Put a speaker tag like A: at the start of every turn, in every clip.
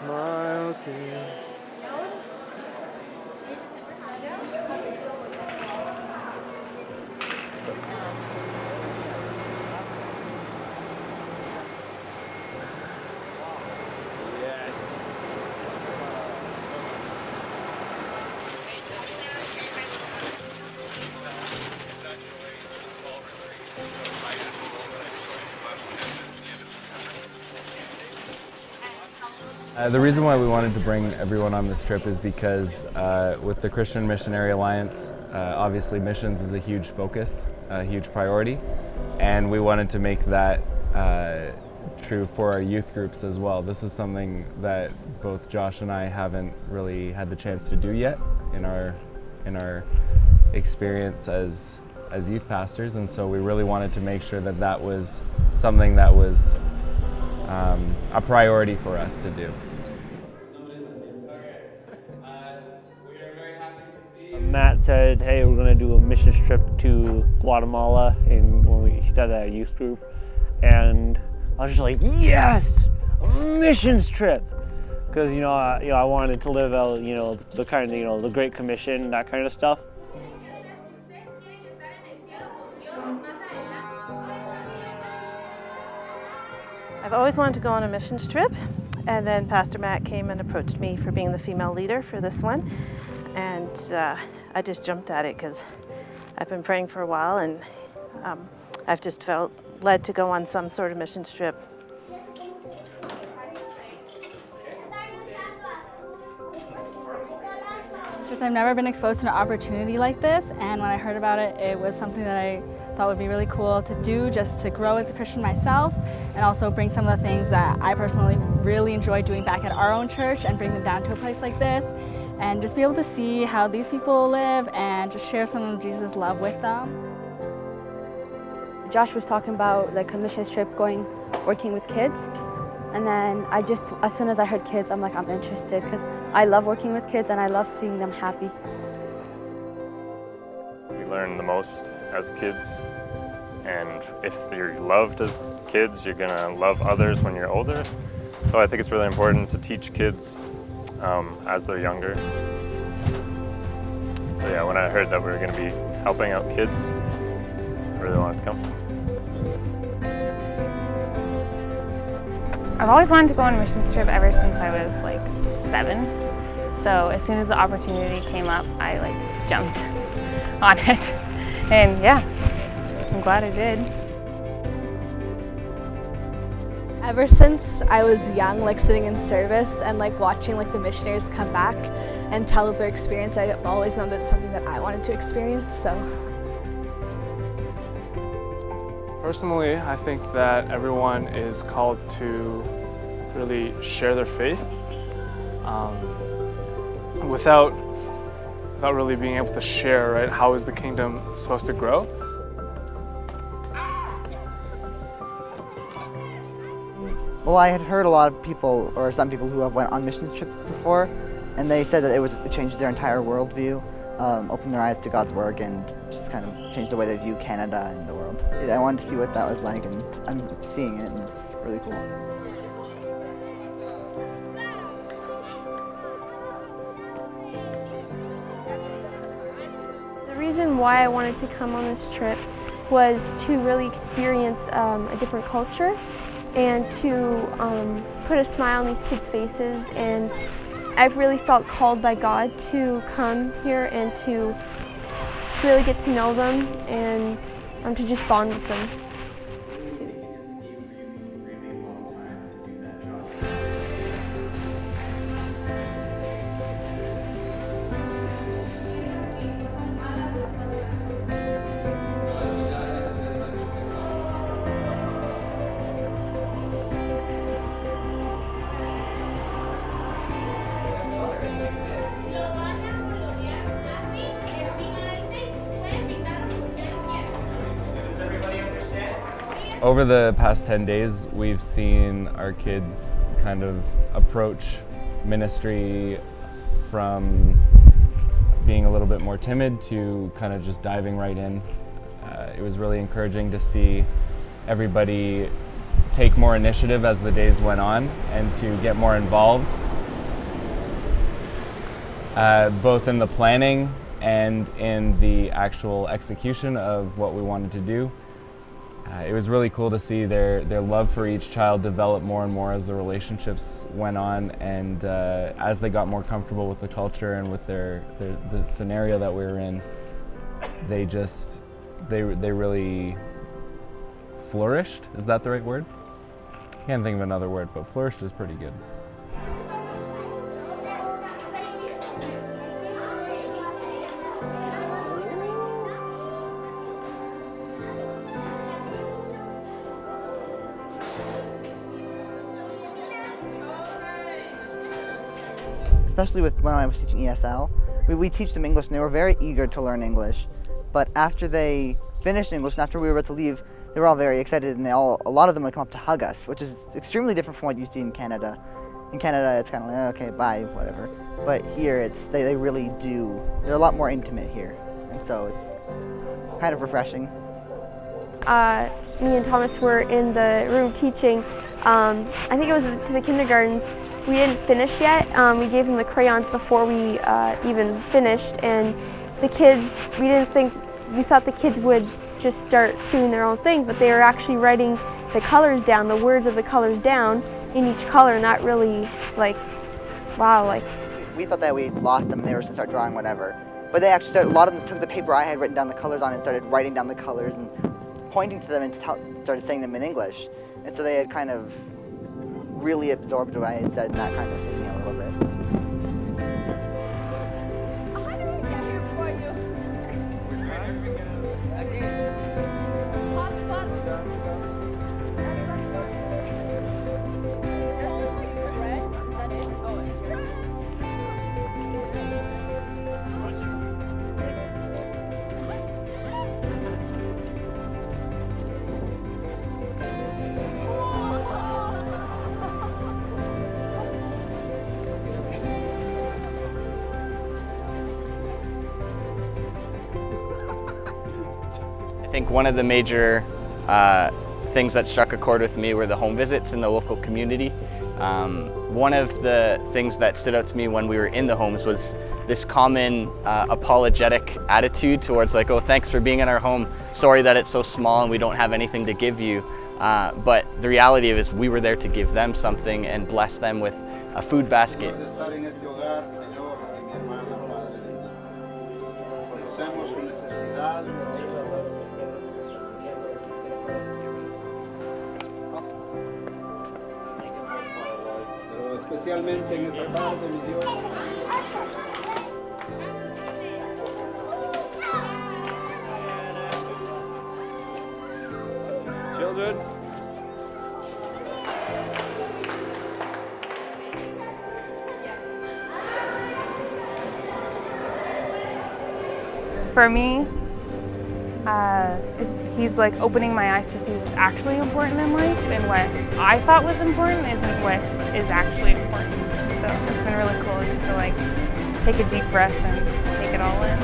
A: Smile team.
B: The reason why we wanted to bring everyone on this trip is because with the Christian Missionary Alliance, obviously missions is a huge focus, a huge priority, and we wanted to make that true for our youth groups as well. This is something that both Josh and I haven't really had the chance to do yet in our experience as youth pastors, and so we really wanted to make sure that that was something that was a priority for us to do.
A: Matt said, hey, we're going to do a missions trip to Guatemala when we started a youth group. And I was just like, yes, a missions trip. Because, I wanted to live out, the kind of, the Great Commission, that kind of stuff.
C: I've always wanted to go on a missions trip, and then Pastor Matt came and approached me for being the female leader for this one. And I just jumped at it because I've been praying for a while, and I've just felt led to go on some sort of missions trip.
D: Just I've never been exposed to an opportunity like this, and when I heard about it, it was something that I thought would be really cool to do, just to grow as a Christian myself, and also bring some of the things that I personally really enjoy doing back at our own church and bring them down to a place like this, and just be able to see how these people live and just share some of Jesus' love with them.
E: Josh was talking about like a missions trip working with kids, and then as soon as I heard kids, I'm like, I'm interested, because I love working with kids and I love seeing them happy.
F: We learn the most as kids, and if you're loved as kids, you're gonna love others when you're older. So I think it's really important to teach kids as they're younger. So yeah, when I heard that we were gonna be helping out kids, I really wanted to come.
G: I've always wanted to go on a missions trip ever since I was like 7. So as soon as the opportunity came up, I jumped on it. And yeah, I'm glad I did.
H: Ever since I was young, sitting in service and watching the missionaries come back and tell of their experience, I've always known that it's something that I wanted to experience. So.
I: Personally, I think that everyone is called to really share their faith without really being able to share, right? How is the kingdom supposed to grow?
J: Well, I had heard a lot of people, or some people who have went on missions trip before, and they said that it changed their entire worldview, opened their eyes to God's work, and just kind of changed the way they view Canada and the world. I wanted to see what that was like, and I'm seeing it, and it's really cool.
K: The reason why I wanted to come on this trip was to really experience a different culture and to put a smile on these kids' faces, and I've really felt called by God to come here and to really get to know them and to just bond with them.
B: Over the past 10 days, we've seen our kids kind of approach ministry from being a little bit more timid to kind of just diving right in. It was really encouraging to see everybody take more initiative as the days went on and to get more involved, both in the planning and in the actual execution of what we wanted to do. It was really cool to see their love for each child develop more and more as the relationships went on, and as they got more comfortable with the culture and with the scenario that we were in, they really flourished. Is that the right word? I can't think of another word, but flourished is pretty good.
J: Especially when I was teaching ESL, we teach them English and they were very eager to learn English. But after they finished English and after we were about to leave, they were all very excited, and a lot of them would come up to hug us, which is extremely different from what you see in Canada. In Canada, it's kind of like, okay, bye, whatever. But here, they really do. They're a lot more intimate here, and so it's kind of refreshing.
K: Me and Thomas were in the room teaching. I think it was to the kindergartens. We didn't finish yet. We gave them the crayons before we even finished, and the kids, we thought the kids would just start doing their own thing, but they were actually writing the colors down, the words of the colors down in each color, and that really, like, wow, like.
J: We thought that we lost them and they were just going to start drawing whatever. But they actually started, a lot of them took the paper I had written down the colors on and started writing down the colors and pointing to them and started saying them in English. And so they had kind of really absorbed what I had said, and that kind of hit me a little bit.
L: I think one of the major things that struck a chord with me were the home visits in the local community. One of the things that stood out to me when we were in the homes was this common apologetic attitude towards, like, oh, thanks for being in our home, sorry that it's so small and we don't have anything to give you. But the reality of it is we were there to give them something and bless them with a food basket.
M: Especialmente en esta parte, mi Dios.
I: Children.
G: For me, he's like opening my eyes to see what's actually important in life, and what I thought was important isn't what is actually important. So it's been really cool just to like take a deep breath and take it all in.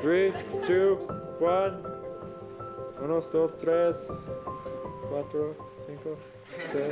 I: Three, two, one. 1, 2, 3, 4, 5, 6.